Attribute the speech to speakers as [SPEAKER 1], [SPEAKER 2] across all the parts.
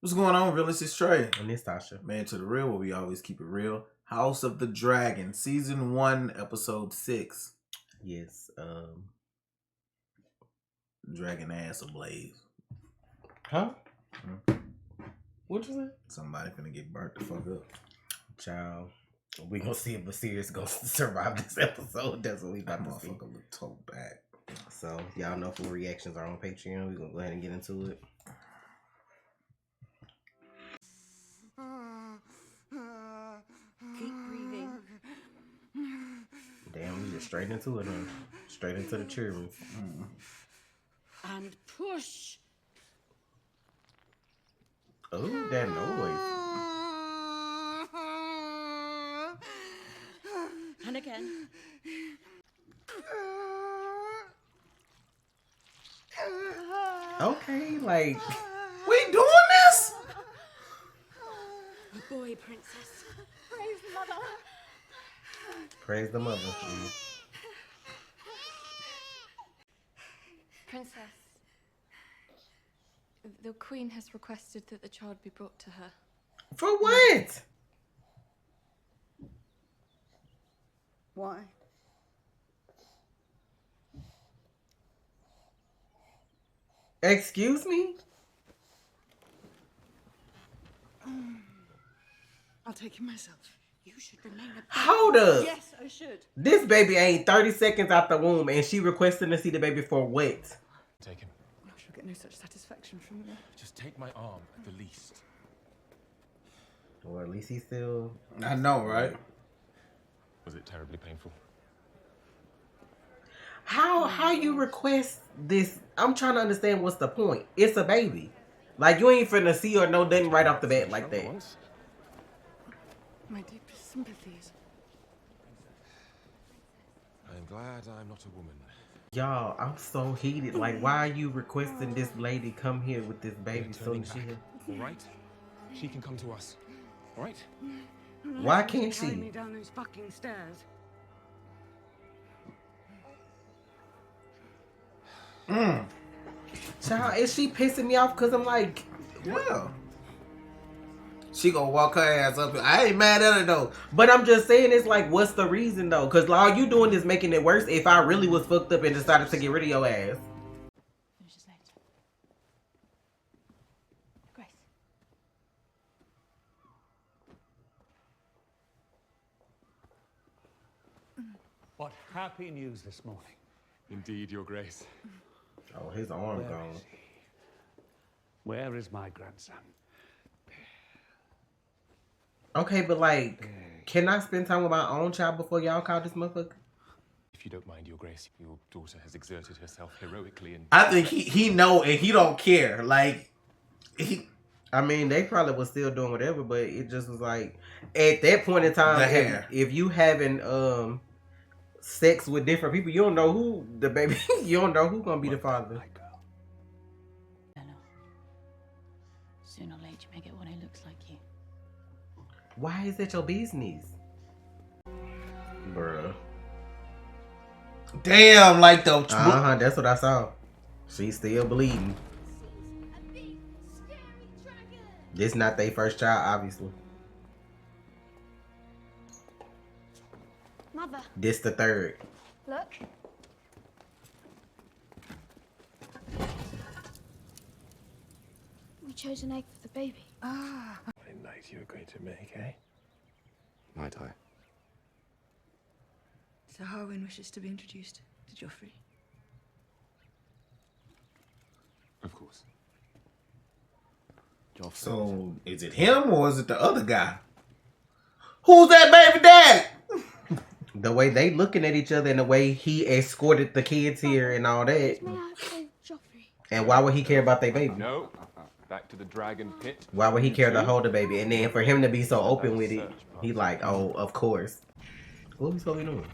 [SPEAKER 1] What's going on, real? This is Trey.
[SPEAKER 2] And it's Tasha.
[SPEAKER 1] Man to the Real, where we always keep it real. House of the Dragon, Season 1, Episode 6.
[SPEAKER 2] Yes.
[SPEAKER 1] Dragon ass ablaze.
[SPEAKER 2] Huh? What you say?
[SPEAKER 1] Somebody finna get burnt the fuck up.
[SPEAKER 2] Child. We gonna see if Basir's gonna survive this episode. That's what we
[SPEAKER 1] That
[SPEAKER 2] about to see.
[SPEAKER 1] motherfucker look toe bad.
[SPEAKER 2] So, y'all know full reactions are on Patreon. We're gonna go ahead and get into it.
[SPEAKER 3] Keep breathing.
[SPEAKER 2] Damn, we just straight into it, huh? Straight into the cheering.
[SPEAKER 3] And push.
[SPEAKER 2] Oh, that noise.
[SPEAKER 3] And again.
[SPEAKER 2] Okay, like,
[SPEAKER 1] We doing this?
[SPEAKER 3] A boy, princess.
[SPEAKER 4] Praise Mother.
[SPEAKER 2] praise the mother. Mm.
[SPEAKER 4] Princess, the Queen has requested that the child be brought to her.
[SPEAKER 2] For what?
[SPEAKER 3] Why?
[SPEAKER 2] Excuse me?
[SPEAKER 3] I'll take him myself. You should remain a
[SPEAKER 2] Hold up.
[SPEAKER 3] Yes, I should.
[SPEAKER 2] This baby ain't 30 seconds out the womb and she requesting to see the baby for what?
[SPEAKER 5] Take him.
[SPEAKER 3] I shall get no such satisfaction from you.
[SPEAKER 5] Just take my arm at the least.
[SPEAKER 2] Or at least he's still...
[SPEAKER 1] I know, right?
[SPEAKER 5] Was it terribly painful?
[SPEAKER 2] How you request this? I'm trying to understand what's the point. It's a baby. Like, you ain't finna see or know nothing right off the bat like that.
[SPEAKER 5] Once?
[SPEAKER 3] My deepest sympathies.
[SPEAKER 5] I'm glad I'm not a woman.
[SPEAKER 2] Y'all, I'm so heated. Like, why are you requesting this lady come here with this baby
[SPEAKER 5] We're
[SPEAKER 2] so
[SPEAKER 5] turning
[SPEAKER 2] she...
[SPEAKER 5] back, all right? She can come to us, all right?
[SPEAKER 2] Why can't
[SPEAKER 3] Carry me
[SPEAKER 2] she?
[SPEAKER 3] down those fucking stairs.
[SPEAKER 2] Child, is she pissing me off? Because I'm like...
[SPEAKER 1] Yeah. She gonna walk her ass up. I ain't mad at her though.
[SPEAKER 2] But I'm just saying, it's like, what's the reason though? Because all you doing is making it worse if I really was fucked up and decided to get rid of your ass.
[SPEAKER 4] Finish this later. Grace.
[SPEAKER 6] What happy news this morning.
[SPEAKER 5] Indeed, Your Grace.
[SPEAKER 2] Oh, his arm gone.
[SPEAKER 6] Where is my grandson?
[SPEAKER 2] Okay, but like, can I spend time with my own child before y'all call this motherfucker?
[SPEAKER 5] If you don't mind, Your Grace, your daughter has exerted herself heroically and...
[SPEAKER 1] I think he know and he don't care. Like, he...
[SPEAKER 2] I mean, they probably was still doing whatever, but it just was like, at that point in time,
[SPEAKER 1] The hair.
[SPEAKER 2] if you having sex with different people, you don't know who the baby, you don't know who gonna be the father.
[SPEAKER 6] My girl.
[SPEAKER 7] No. Sooner or later, you may get one who looks like you.
[SPEAKER 2] Why is that your business? Bruh.
[SPEAKER 1] Damn, like the...
[SPEAKER 2] Uh-huh, that's what I saw. She's still bleeding. This not their first child, obviously.
[SPEAKER 4] Mother,
[SPEAKER 2] This the third.
[SPEAKER 4] look. We chose an egg for the baby.
[SPEAKER 5] What a night you were going to make, eh? Might I?
[SPEAKER 3] So Harwin wishes to be introduced to Joffrey.
[SPEAKER 5] Of course. Joffrey.
[SPEAKER 1] So, is it him or is it the other guy? Who's that baby dad?
[SPEAKER 2] The way they looking at each other and the way he escorted the kids here and all that.
[SPEAKER 4] May I say Joffrey?
[SPEAKER 2] And why would he care about their baby?
[SPEAKER 5] No. Back to the dragon pit.
[SPEAKER 2] Why would he
[SPEAKER 5] You
[SPEAKER 2] care to
[SPEAKER 5] two.
[SPEAKER 2] hold the baby? And then for him to be so open with it, he like, oh, of course. What we supposed to be doing?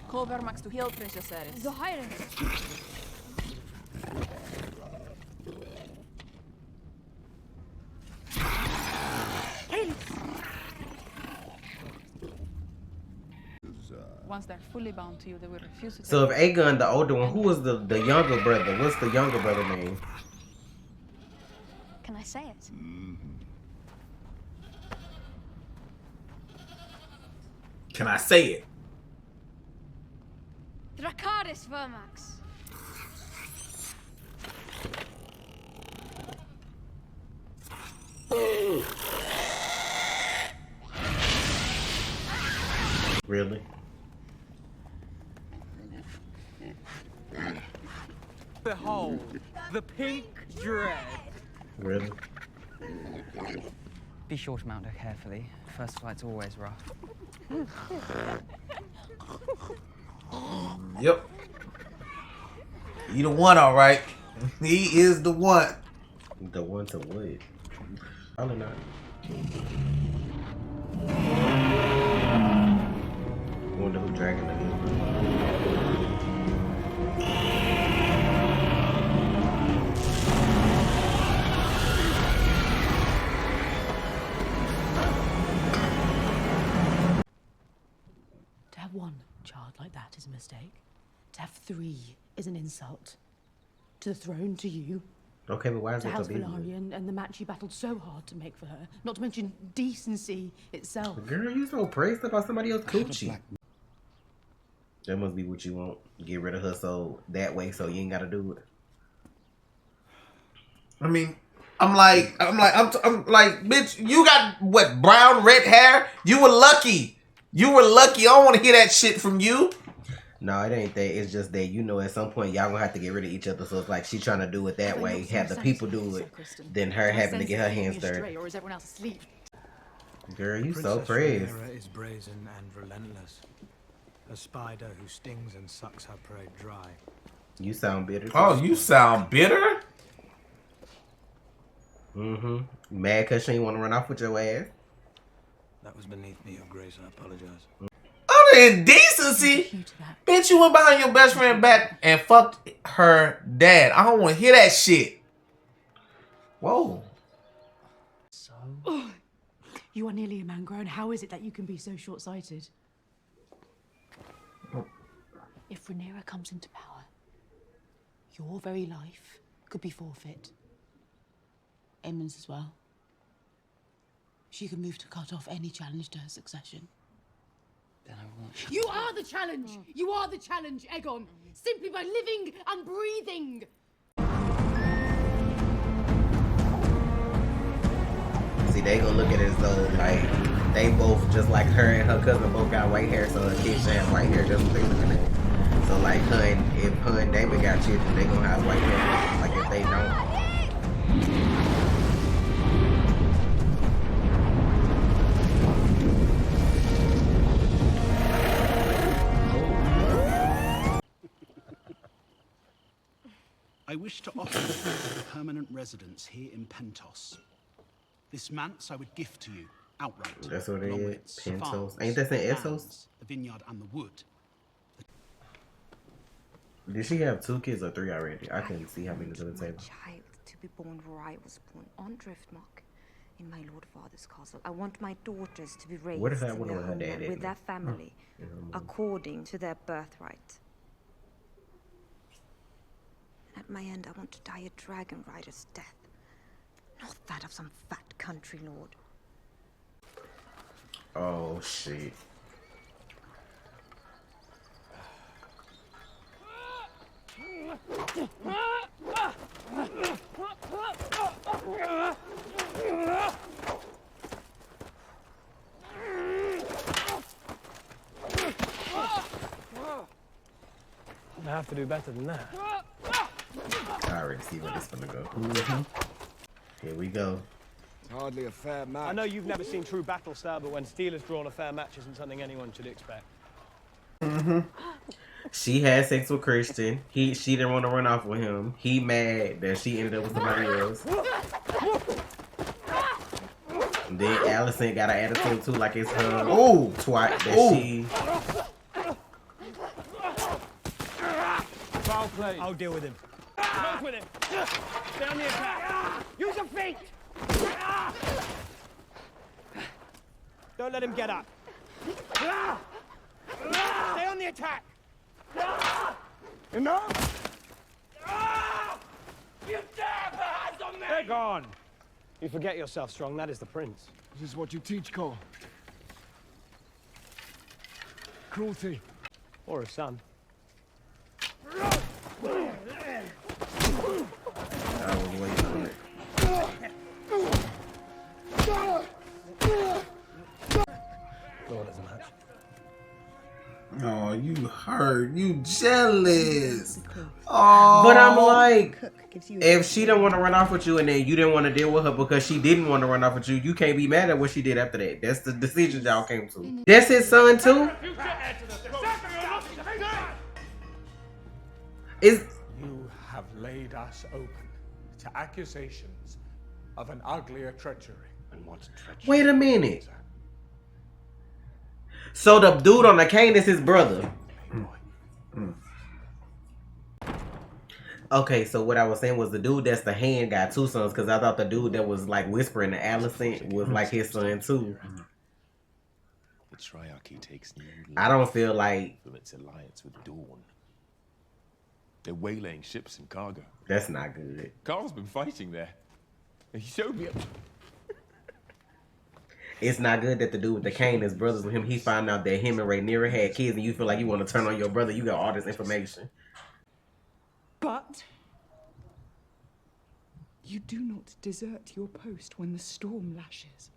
[SPEAKER 8] Kolbermaks to heal Princess Eris.
[SPEAKER 4] The Highness.
[SPEAKER 3] Once they're fully bound to you, they will refuse to
[SPEAKER 2] So
[SPEAKER 3] take
[SPEAKER 2] if Aegon, the older one, who was the younger brother? What's the younger brother name?
[SPEAKER 4] Can I say it?
[SPEAKER 1] Can I say it?
[SPEAKER 4] Dracarys Vermax.
[SPEAKER 2] Really?
[SPEAKER 8] Behold, the pink dread.
[SPEAKER 2] Really?
[SPEAKER 9] Be sure to mount her carefully. First flight's always rough.
[SPEAKER 1] Yep. He the one, all right. He is the one.
[SPEAKER 2] The one to what? Probably not. I wonder who Dragon is.
[SPEAKER 7] To have one child like that is a mistake. To have 3 is an insult. To the throne, to you.
[SPEAKER 2] Okay, but why is
[SPEAKER 7] To
[SPEAKER 2] it so
[SPEAKER 7] House
[SPEAKER 2] big?
[SPEAKER 7] Velaryon and the match you battled so hard to make for her. Not to mention decency itself.
[SPEAKER 2] Girl, you so praised about somebody else's coochie. That must be what you want. Get rid of her so that way so you ain't gotta do it.
[SPEAKER 1] I mean, I'm like, bitch, you got what, brown, red hair? You were lucky. You were lucky. I don't want to hear that shit from you.
[SPEAKER 2] No, it ain't that. It's just that, you know, at some point y'all gonna have to get rid of each other. So it's like she trying to do it that way, have the people do it, then her having to get her hands dirty.
[SPEAKER 7] Or is everyone else asleep?
[SPEAKER 2] Girl, you so
[SPEAKER 10] Princess
[SPEAKER 2] praised.
[SPEAKER 10] Rhaenyra is brazen and relentless. A spider who stings and sucks her prey dry.
[SPEAKER 2] You sound bitter.
[SPEAKER 1] Oh, you sound bitter?
[SPEAKER 2] Mm-hmm. Mad cause she ain't want to run off with your ass.
[SPEAKER 10] That was beneath me, Your Grace. I apologize.
[SPEAKER 1] Oh, the indecency. Bitch, you went behind your best friend back and fucked her dad. I don't want to hear that shit. Whoa.
[SPEAKER 7] So? You are nearly a man grown. How is it that you can be so short-sighted? If Rhaenyra comes into power, your very life could be forfeit. Aemond's as well. She could move to cut off any challenge to her succession.
[SPEAKER 9] Then I won't.
[SPEAKER 7] You are the challenge! You are the challenge, Aegon! Simply by living and breathing!
[SPEAKER 2] See, they gonna look at it as though, like, they both, just like her and her cousin, both got white hair, so her kids should have white hair, just what they looking at. So, like, if her and David got children, they gonna have white hair. Like, if they don't.
[SPEAKER 11] I wish to offer you permanent residence here in Pentos. This manse I would gift to you outright.
[SPEAKER 2] That's what it
[SPEAKER 11] along
[SPEAKER 2] is.
[SPEAKER 11] with its
[SPEAKER 2] Pentos.
[SPEAKER 11] farms,
[SPEAKER 2] Ain't that saying
[SPEAKER 11] the
[SPEAKER 2] Essos?
[SPEAKER 11] lands, the vineyard and the wood.
[SPEAKER 2] Did she have 2 kids or 3 already? I couldn't see how many to the table.
[SPEAKER 12] Child to be born where I was born, on Driftmark, in my lord father's castle. I want my daughters to be raised
[SPEAKER 2] What if that
[SPEAKER 12] in
[SPEAKER 2] one
[SPEAKER 12] their
[SPEAKER 2] with her dad
[SPEAKER 12] homeland
[SPEAKER 2] in
[SPEAKER 12] with
[SPEAKER 2] it?
[SPEAKER 12] their family, according to their birthright. And at my end, I want to die a dragon rider's death, not that of some fat country lord.
[SPEAKER 2] Oh, shit.
[SPEAKER 13] I have to do better than that.
[SPEAKER 2] I already see where this gonna go. Here we go.
[SPEAKER 13] Hardly a fair match. I know you've never seen true battle style, but when steel is drawn, a fair match isn't something anyone should expect.
[SPEAKER 2] She had sex with Christian. She didn't want to run off with him. He mad that she ended up with somebody else. And then Allison got an attitude too, like it's her twat that she.
[SPEAKER 13] Foul play. I'll deal with him. Close with him. Stay on the attack. Use your feet. Don't let him get up. attack! Enough! You dare put hands on me! They're gone! You forget yourself, Strong. That is the prince.
[SPEAKER 14] This is what you teach, Cole. Cruelty.
[SPEAKER 13] Or a son.
[SPEAKER 2] I was waiting on it.
[SPEAKER 13] Lord as a match.
[SPEAKER 1] Oh, you hurt. You jealous. Oh.
[SPEAKER 2] But I'm like, if she didn't want to run off with you and then you didn't want to deal with her because she didn't want to run off with you, you can't be mad at what she did after that. That's the decision y'all came to. That's his son too?
[SPEAKER 15] You have laid us open to accusations of an uglier treachery.
[SPEAKER 13] And what's treachery?
[SPEAKER 2] Wait a minute. So the dude on the cane is his brother. Okay, so what I was saying was the dude that's the hand got two sons, because I thought the dude that was like whispering to Allison was like his son too.
[SPEAKER 5] The Triarchy takes new
[SPEAKER 2] I don't feel like
[SPEAKER 5] from its alliance with Dawn. They're waylaying ships and cargo.
[SPEAKER 2] That's not good.
[SPEAKER 5] Carl's been fighting there. He showed me.
[SPEAKER 2] It's not good that the dude with the cane is brothers with him. He found out that him and Rhaenyra had kids, and you feel like you want to turn on your brother. You got all this information.
[SPEAKER 16] But you do not desert your post when the storm lashes.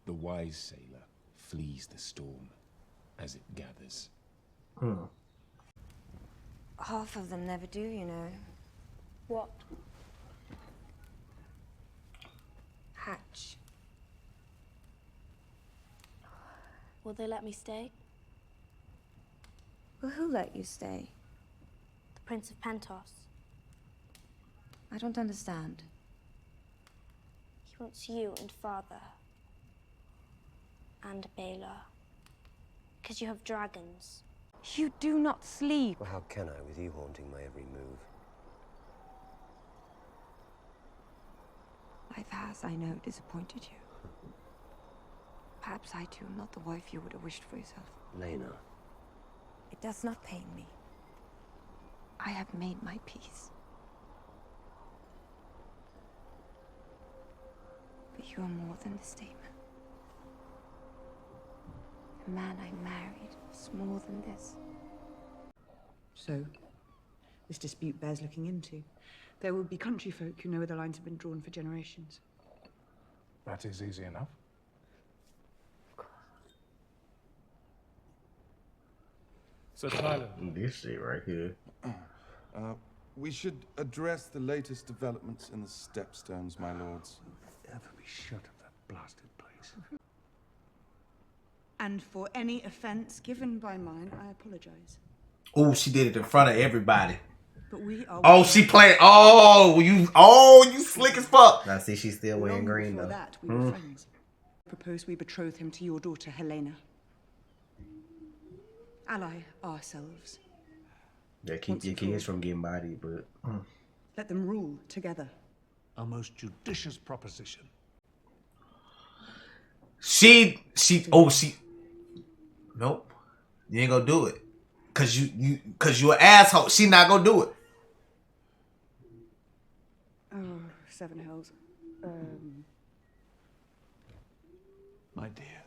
[SPEAKER 5] The wise sailor flees the storm as it gathers.
[SPEAKER 12] Half of them never do, you know. What? Hatch.
[SPEAKER 17] Will they let me stay?
[SPEAKER 12] Well, who let you stay?
[SPEAKER 17] The Prince of Pentos.
[SPEAKER 12] I don't understand.
[SPEAKER 17] He wants you and Father. And Baylor. Because you have dragons.
[SPEAKER 12] You do not sleep.
[SPEAKER 13] Well, how can I with you haunting my every move?
[SPEAKER 12] Life has, I know, disappointed you. Perhaps I too am not the wife you would have wished for yourself.
[SPEAKER 13] Lena.
[SPEAKER 12] It does not pain me. I have made my peace. But you are more than the statement. The man I married was more than this.
[SPEAKER 16] So, this dispute bears looking into. There will be country folk who know where the lines have been drawn for generations.
[SPEAKER 15] That is easy enough.
[SPEAKER 14] So Tyler.
[SPEAKER 2] This shit right here.
[SPEAKER 14] We should address the latest developments in the Stepstones, my lords.
[SPEAKER 6] Ever be shut of that blasted place?
[SPEAKER 16] And for any offense given by mine, I apologize.
[SPEAKER 1] Oh, she did it in front of everybody.
[SPEAKER 16] But we are.
[SPEAKER 1] Oh, she playing. Oh, you slick as fuck.
[SPEAKER 2] Now see, she's still wearing green though.
[SPEAKER 16] Before that, we were friends. Propose we betroth him to your daughter, Helena. Ally ourselves.
[SPEAKER 2] Yeah, keep your kids from getting bodied, but
[SPEAKER 16] let them rule together.
[SPEAKER 6] A most judicious proposition.
[SPEAKER 1] Nope. You ain't gonna do it. Cause you an asshole. She not gonna do it.
[SPEAKER 16] Oh, seven hells.
[SPEAKER 6] My dear,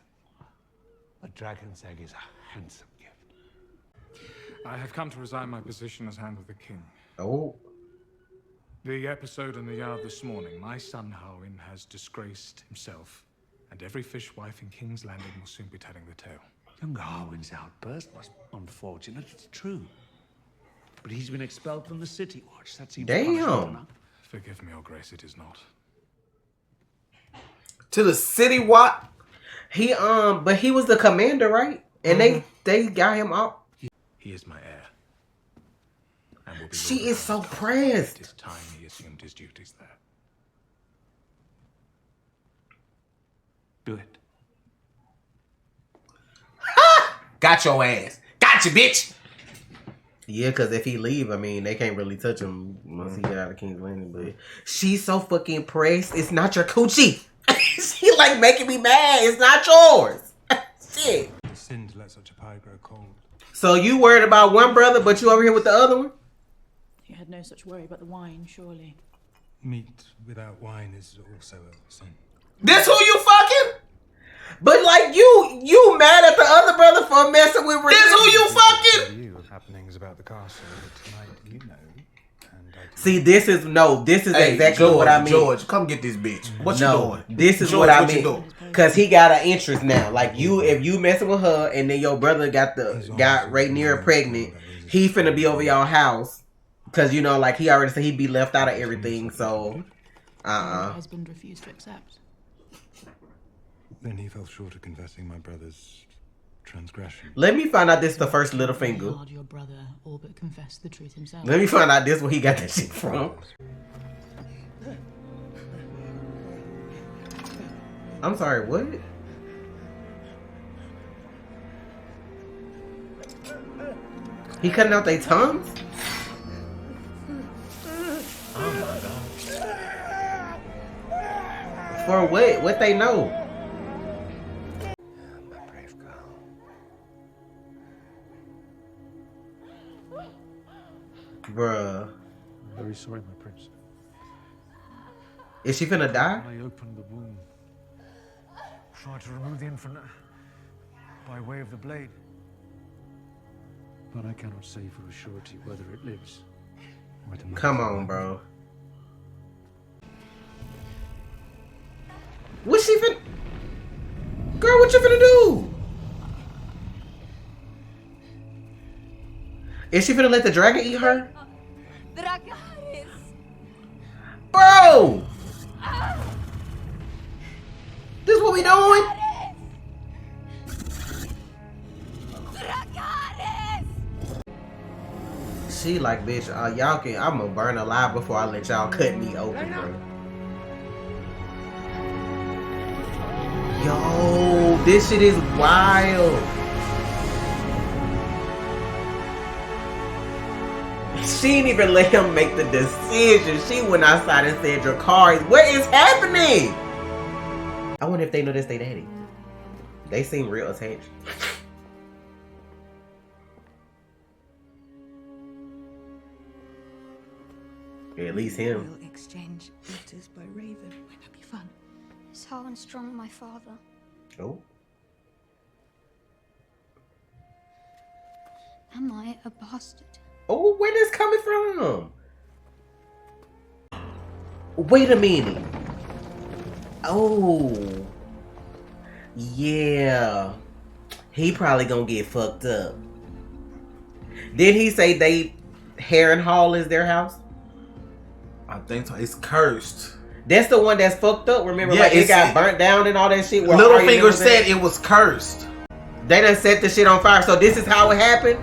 [SPEAKER 6] a dragon's egg is a handsome gift.
[SPEAKER 15] I have come to resign my position as Hand of the King.
[SPEAKER 2] Oh.
[SPEAKER 15] The episode in the yard this morning, my son Harwin has disgraced himself, and every fishwife in King's Landing will soon be telling the tale.
[SPEAKER 6] Young Harwin's outburst was unfortunate, it's true. But he's been expelled from the City Watch. That seems punishment enough.
[SPEAKER 15] Forgive me, Your Grace, it is not.
[SPEAKER 1] To the City Watch?
[SPEAKER 2] But he was the commander, right? And they got him out.
[SPEAKER 15] He is my heir. And will be
[SPEAKER 2] She
[SPEAKER 15] Lord
[SPEAKER 2] is
[SPEAKER 15] of
[SPEAKER 2] so
[SPEAKER 15] Pentos.
[SPEAKER 2] pressed.
[SPEAKER 15] It is time he assumed his duties there.
[SPEAKER 6] Do it.
[SPEAKER 1] Got your ass. Got you, bitch.
[SPEAKER 2] Yeah, because if he leave, I mean, they can't really touch him once he get out of King's Landing. But she's so fucking pressed. It's not your coochie. She like making me mad. It's not yours. Shit.
[SPEAKER 10] sin to let such a pie grow cold.
[SPEAKER 2] So you worried about one brother, but you over here with the other one?
[SPEAKER 7] You had no such worry about the wine, surely.
[SPEAKER 10] Meat without wine is also a sin.
[SPEAKER 1] This who you fucking?
[SPEAKER 2] But like you mad at the other brother for messing with religion.
[SPEAKER 1] This who you fucking?
[SPEAKER 10] You of happenings about the castle, but tonight you know.
[SPEAKER 2] See, this is
[SPEAKER 1] Hey,
[SPEAKER 2] exactly
[SPEAKER 1] George,
[SPEAKER 2] what I mean.
[SPEAKER 1] George, come get this bitch. What you doing?
[SPEAKER 2] This is
[SPEAKER 1] George,
[SPEAKER 2] what I
[SPEAKER 1] you
[SPEAKER 2] mean.
[SPEAKER 1] doing?
[SPEAKER 2] Cause he got an interest now. Like if you messing with her and then your brother got Rhaenyra pregnant, he finna be over your house. Cause you know, like he already said he'd be left out of everything. So,
[SPEAKER 7] Her husband refused to accept.
[SPEAKER 10] Then he fell short of confessing my brother's transgression.
[SPEAKER 2] Let me find out this is the first Littlefinger.
[SPEAKER 7] Hard your brother all but confessed the truth himself.
[SPEAKER 2] Let me find out this where he got that shit from. I'm sorry, what? He cutting out their tongues? Oh my god. For what? What they know? Bruh.
[SPEAKER 6] I'm very sorry, my prince.
[SPEAKER 2] Is she finna die?
[SPEAKER 6] I opened the womb. Tried to remove the infant by way of the blade. But I cannot say for a surety whether it lives. Or it
[SPEAKER 2] Come on, bro. What she finna... Girl, what you finna do? Is she finna let the dragon eat her?
[SPEAKER 12] Darcage!
[SPEAKER 2] Bro! This what we doing? She like, bitch, y'all can, I'm gonna burn alive before I let y'all cut me open, bro. Yo, this shit is wild. She didn't even let him make the decision. She went outside and said, Darcage, what is happening? I wonder if they know that's their daddy. They seem real attached. At least him.
[SPEAKER 4] We'll exchange letters by Raven. Won't that be fun?
[SPEAKER 17] Is Harlan strong, my father?
[SPEAKER 2] Oh.
[SPEAKER 17] Am I a bastard?
[SPEAKER 2] Oh, where this coming from? Wait a minute. Oh. Yeah. He probably gonna get fucked up. Did he say Harrenhal is their house?
[SPEAKER 1] I think so. It's cursed.
[SPEAKER 2] That's the one that's fucked up. Remember,
[SPEAKER 1] Yeah,
[SPEAKER 2] like it got burnt down and all that shit.
[SPEAKER 1] Littlefinger said it was cursed.
[SPEAKER 2] They done set the shit on fire. So this is how it happened.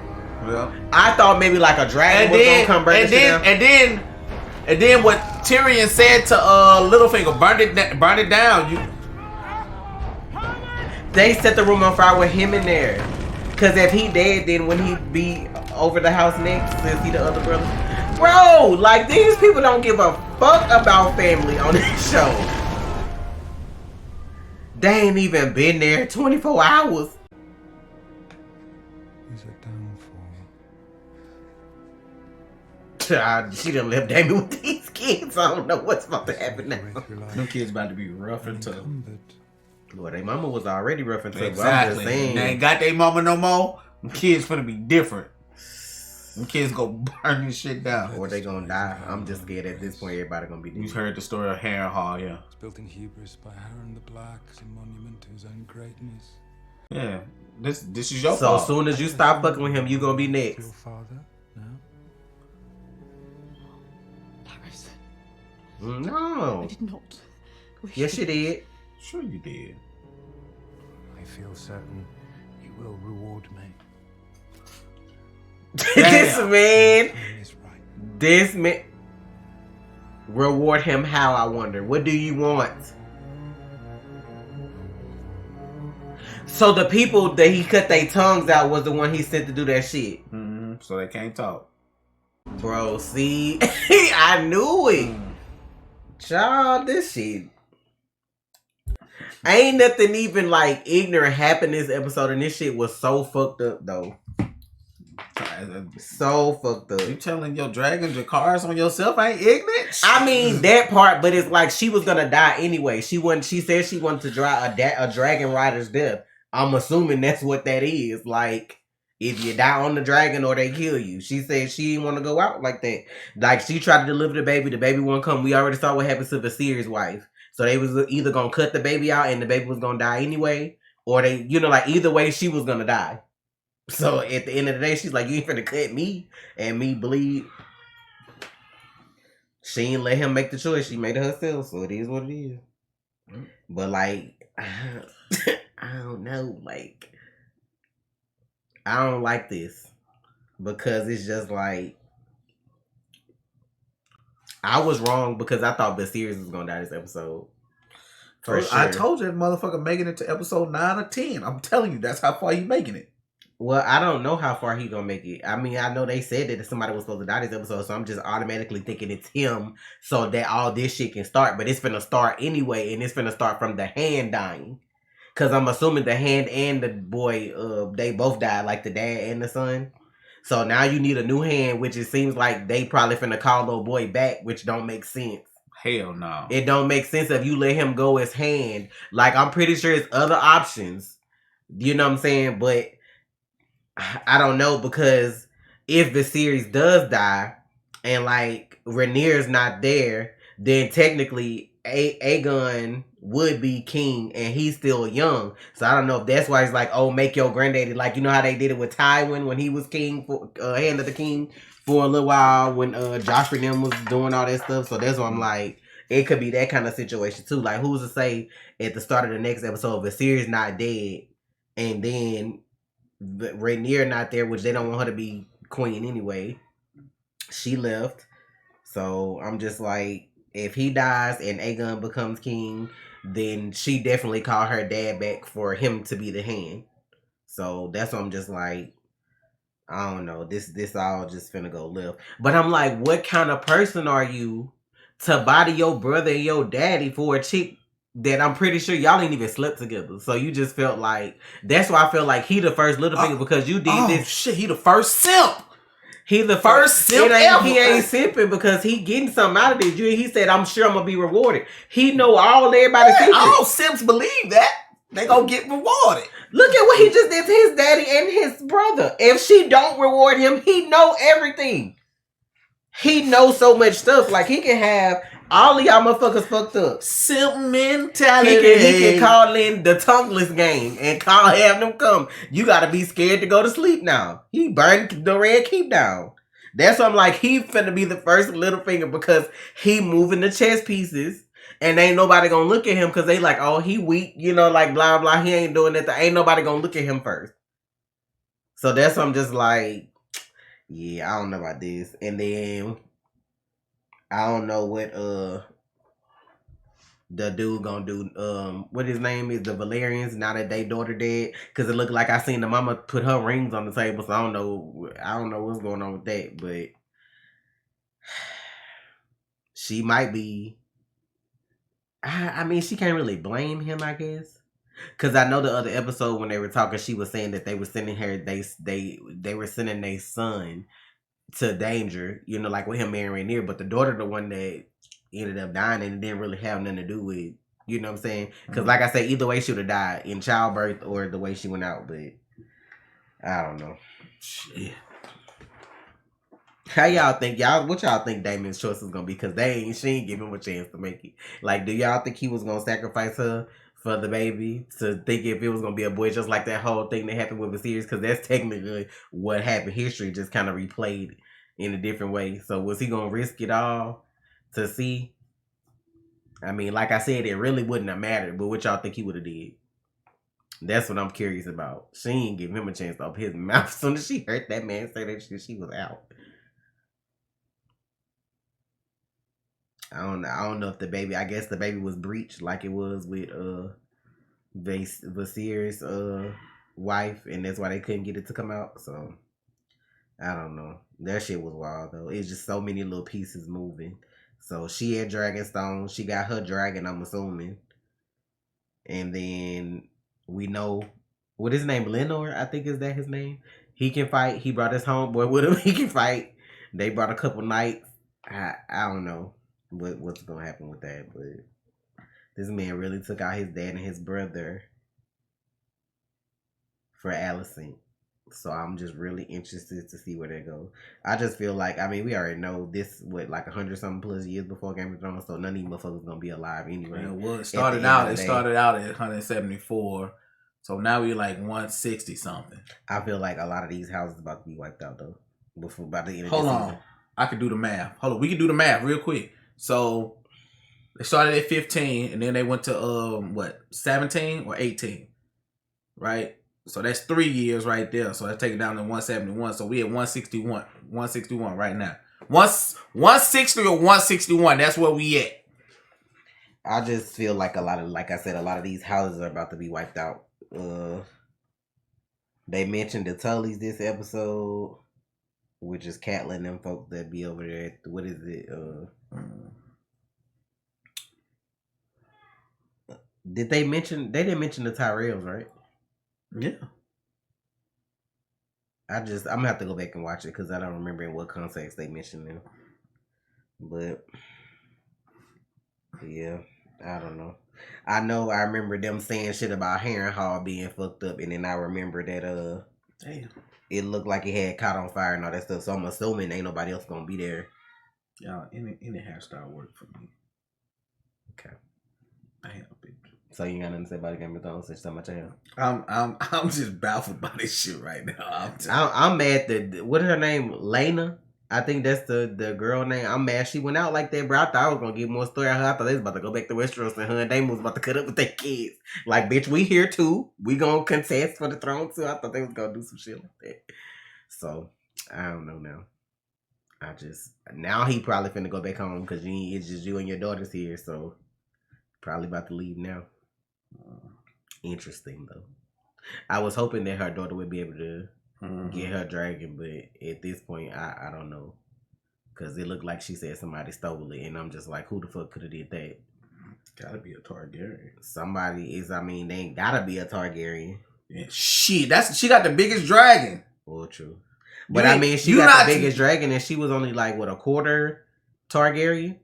[SPEAKER 1] Yeah.
[SPEAKER 2] I thought maybe like a dragon was gonna come burn the shit down.
[SPEAKER 1] And then what Tyrion said to Littlefinger, burn it down.
[SPEAKER 2] They set the room on fire with him in there. Cause if he dead, then when he be over the house next, since he the other brother. Bro, like these people don't give a fuck about family on this show. They ain't even been there 24 hours.
[SPEAKER 10] Is it
[SPEAKER 2] downfall? She done left Damien with these kids. I don't know what's about to happen now.
[SPEAKER 1] Them kids about to be rough and tough.
[SPEAKER 2] Well, their mama was already rough and tough.
[SPEAKER 1] Exactly.
[SPEAKER 2] I'm just saying.
[SPEAKER 1] They ain't got their mama no more. Them kids finna be different. Them kids go burn this shit down.
[SPEAKER 2] Or they gonna die. I'm just scared at this point everybody gonna be dead.
[SPEAKER 1] You've heard the story of Harrenhal, yeah.
[SPEAKER 10] It's built in hubris by Harren the Black as a monument to his own greatness.
[SPEAKER 1] Yeah. This is your
[SPEAKER 2] So
[SPEAKER 1] fault.
[SPEAKER 2] as soon as you stop fucking with him, you gonna be next.
[SPEAKER 10] Your father now?
[SPEAKER 7] Paris.
[SPEAKER 2] No.
[SPEAKER 7] I did not wish
[SPEAKER 2] Yes,
[SPEAKER 7] to-
[SPEAKER 2] you did.
[SPEAKER 1] Sure you did.
[SPEAKER 10] I feel certain you will reward me.
[SPEAKER 2] This man. Reward him how, I wonder. What do you want? So the people that he cut their tongues out was the one he sent to do that shit.
[SPEAKER 1] Mm-hmm. So they can't talk.
[SPEAKER 2] Bro, see? I knew it. Child, this shit. Ain't nothing even like ignorant happened this episode, and this shit was so fucked up though. So fucked up.
[SPEAKER 1] You telling your dragons your cars on yourself ain't ignorant?
[SPEAKER 2] I mean that part, but it's like she was gonna die anyway. She said she wanted to drive a dragon rider's death. I'm assuming that's what that is. Like if you die on the dragon or they kill you. She said she didn't want to go out like that. Like she tried to deliver the baby won't come. We already saw what happens to Viserys' wife. So they was either gonna cut the baby out and the baby was gonna die anyway, or they, like either way she was gonna die. So at the end of the day, she's like, you ain't finna cut me and me bleed. She ain't let him make the choice. She made it herself. So it is what it is. But like, I don't know. Like, I don't like this. Because it's just like, I was wrong because I thought Viserys was gonna die this episode. For sure.
[SPEAKER 1] I told you that motherfucker making it to episode 9 or 10. I'm telling you, that's how far you making it.
[SPEAKER 2] Well, I don't know how far he gonna make it. I mean, I know they said that somebody was supposed to die this episode, so I'm just automatically thinking it's him so that all this shit can start. But it's finna start anyway, and it's finna start from the hand dying. Because I'm assuming the hand and the boy, they both died, like the dad and the son. So now you need a new hand, which it seems like they probably finna call little boy back, which don't make sense.
[SPEAKER 1] Hell no.
[SPEAKER 2] It don't make sense if you let him go as hand. Like, I'm pretty sure it's other options. You know what I'm saying? But I don't know, because if the series does die and like Rhaenyra's not there, then technically Aegon would be king and he's still young. So I don't know if that's why he's like, oh, make your granddaddy, like, you know how they did it with Tywin when he was king, for hand of the king for a little while when Joffrey and them was doing all that stuff. So that's why I'm like, it could be that kind of situation too. Like, who's to say at the start of the next episode if Viserys not dead and then Rhaenyra not there, which they don't want her to be queen anyway. She left. So I'm just like, if he dies and Aegon becomes king, then she definitely called her dad back for him to be the hand. So that's what I'm just like, I don't know. This all just finna go left. But I'm like, what kind of person are you to body your brother and your daddy for a chick that I'm pretty sure y'all ain't even slept together? So you just felt like, that's why I felt like he the first Littlefinger, because you did this.
[SPEAKER 1] Shit, he the first simp.
[SPEAKER 2] He the first simp ever. He ain't simping because he getting something out of this. He said, I'm sure I'm gonna be rewarded. He know all everybody's secrets.
[SPEAKER 1] All simps believe that. They gonna get rewarded.
[SPEAKER 2] Look at what he just did to his daddy and his brother. If she don't reward him, he know everything. He knows so much stuff. Like, he can have all of y'all motherfuckers fucked up.
[SPEAKER 1] Simp mentality.
[SPEAKER 2] He can call in the tongueless gang and have them come. You gotta be scared to go to sleep now. He burned the Red Keep down. That's why I'm like, he finna be the first Littlefinger because he moving the chess pieces. And ain't nobody gonna look at him because they like, oh, he weak, like blah, blah. He ain't doing that. Ain't nobody gonna look at him first. So that's why I'm just like, yeah, I don't know about this. And then I don't know what the dude gonna do. What his name is, the Valerians, now that they daughter dead. Because it looked like I seen the mama put her rings on the table. So I don't know what's going on with that. But she might be. I mean, she can't really blame him, I guess. Because I know the other episode when they were talking, she was saying that they were sending her, they were sending their son to danger, like with him marrying Rhaenyra. But the daughter, the one that ended up dying, and it didn't really have nothing to do with, you know what I'm saying? Because like I said, either way she would have died, in childbirth or the way she went out. But I don't know. Shit. How y'all think, what y'all think Damon's choice is gonna be? Because she ain't give him a chance to make it. Like, do y'all think he was gonna sacrifice her for the baby, to think if it was gonna be a boy, just like that whole thing that happened with Viserys? Because that's technically what happened. History just kind of replayed in a different way. So was he gonna risk it all to see? I mean, like I said, it really wouldn't have mattered. But what y'all think he would have did? That's what I'm curious about. She ain't give him a chance to open his mouth. As soon as she heard that man say that shit, she was out. I don't know if the baby, I guess the baby was breached like it was with Viserys' wife, and that's why they couldn't get it to come out. So I don't know. That shit was wild though. It's just so many little pieces moving. So she had Dragonstone. She got her dragon, I'm assuming. And then we know what his name, Lenore, I think is that his name. He can fight. He brought his homeboy with him. He can fight. They brought a couple knights. I don't know what's gonna happen with that, but this man really took out his dad and his brother for Alicent. So I'm just really interested to see where they go. I just feel like, I mean, we already know this, what, like 100-something plus years before Game of Thrones, so none of these motherfuckers gonna be alive anyway.
[SPEAKER 1] Yeah, well, it started out at 174, so now we're like 160 something.
[SPEAKER 2] I feel like a lot of these houses about to be wiped out though. By the end of
[SPEAKER 1] Hold
[SPEAKER 2] this
[SPEAKER 1] on,
[SPEAKER 2] season.
[SPEAKER 1] I can do the math. Hold on, we can do the math real quick. So they started at 15, and then they went to 17 or 18, right? So that's 3 years right there. So that's taken down to 171. So we at 161 right now. 160 or 161. That's where we at.
[SPEAKER 2] I just feel like a lot of these houses are about to be wiped out. They mentioned the Tullys this episode, which is Catelyn and them folks that be over there. What is it? They didn't mention the Tyrells, right?
[SPEAKER 1] Yeah.
[SPEAKER 2] I'm gonna have to go back and watch it because I don't remember in what context they mentioned them. But yeah, I don't know. I remember them saying shit about Harrenhal being fucked up, and then I remember that
[SPEAKER 1] damn,
[SPEAKER 2] it looked like it had caught on fire and all that stuff. So I'm assuming ain't nobody else gonna be there.
[SPEAKER 1] Y'all, any hairstyle work for me.
[SPEAKER 2] Okay.
[SPEAKER 1] I have a bitch.
[SPEAKER 2] So you got nothing to say about the Game of Thrones? Such so much I have.
[SPEAKER 1] I'm just baffled by this shit right now.
[SPEAKER 2] I'm mad that what is her name? Lena? I think that's the girl name. I'm mad she went out like that, bro. I thought I was gonna get more story out of her. I thought they was about to go back to Westeros and her and Damon was about to cut up with their kids. Like, bitch, we here too. We gonna contest for the throne too. I thought they was gonna do some shit like that. So I don't know now. Now he probably finna go back home because it's just you and your daughters here. So probably about to leave now. Interesting though. I was hoping that her daughter would be able to get her dragon, but at this point, I don't know, because it looked like she said somebody stole it, and I'm just like, who the fuck could have did that?
[SPEAKER 1] Gotta be a Targaryen.
[SPEAKER 2] Somebody is. I mean, they ain't gotta be a Targaryen.
[SPEAKER 1] Yeah, shit, she got the biggest dragon.
[SPEAKER 2] Well, true, but I mean, she got the biggest dragon, and she was only like what, a quarter Targaryen.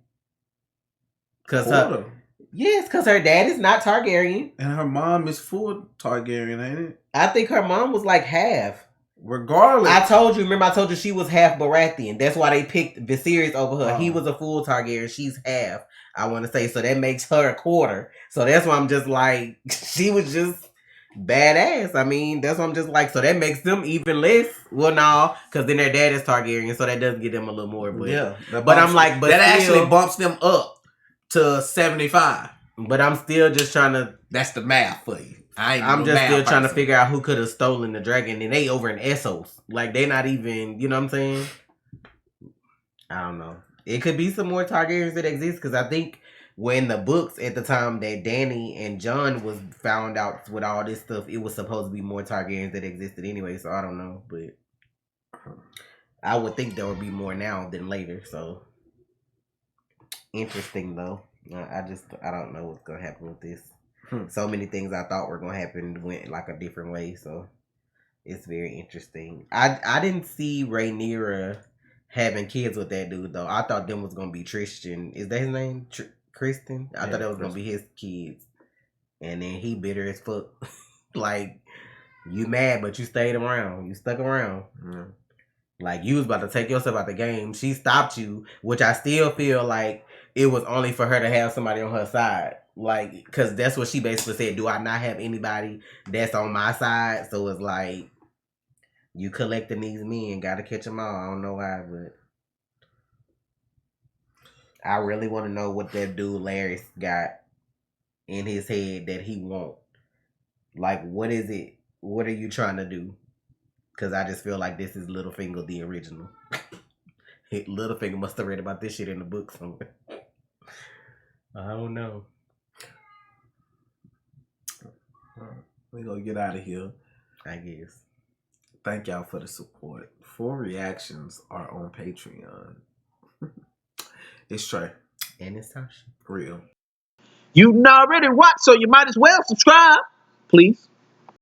[SPEAKER 2] Yes, because her dad is not Targaryen.
[SPEAKER 1] And her mom is full Targaryen, ain't it?
[SPEAKER 2] I think her mom was like half.
[SPEAKER 1] Regardless.
[SPEAKER 2] I told you she was half Baratheon. That's why they picked Viserys over her. He was a full Targaryen. She's half, I want to say. So that makes her a quarter. So that's why I'm just like, she was just badass. I mean, that's why I'm just like, so that makes them even less. Well, no, because then their dad is Targaryen. So that does get them a little more. But,
[SPEAKER 1] yeah.
[SPEAKER 2] But I'm like, but
[SPEAKER 1] that
[SPEAKER 2] still,
[SPEAKER 1] actually bumps them up to 75.
[SPEAKER 2] But I'm still just trying to.
[SPEAKER 1] That's the math for you.
[SPEAKER 2] I'm just still trying to figure out who could have stolen the dragon, and they over in Essos. Like, they not even, you know what I'm saying? I don't know. It could be some more Targaryens that exist, because I think when the books at the time that Dany and Jon was found out with all this stuff, it was supposed to be more Targaryens that existed anyway, so I don't know. But I would think there would be more now than later, so interesting though. I don't know what's gonna happen with this. So many things I thought were gonna happen went like a different way, so it's very interesting. I didn't see Rhaenyra having kids with that dude though. I thought them was gonna be Tristan. Is that his name? Kristen? I thought that was gonna be his kids, and then he bitter as fuck. Like, you mad, but you stayed around. You stuck around. Like, you was about to take yourself out the game. She stopped you, which I still feel like it was only for her to have somebody on her side. Like, because that's what she basically said. Do I not have anybody that's on my side? So it's like, you collecting these men, gotta catch them all. I don't know why, but I really want to know what that dude Larry got in his head that he want. Like, what is it? What are you trying to do? Because I just feel like this is Littlefinger, the original. Littlefinger must have read about this shit in the book somewhere. I don't know.
[SPEAKER 1] We're going to get out of here.
[SPEAKER 2] I guess.
[SPEAKER 1] Thank y'all for the support. 4 reactions are on Patreon. It's Trey.
[SPEAKER 2] And it's Tasha.
[SPEAKER 1] Real.
[SPEAKER 18] You already watched, so you might as well subscribe, please.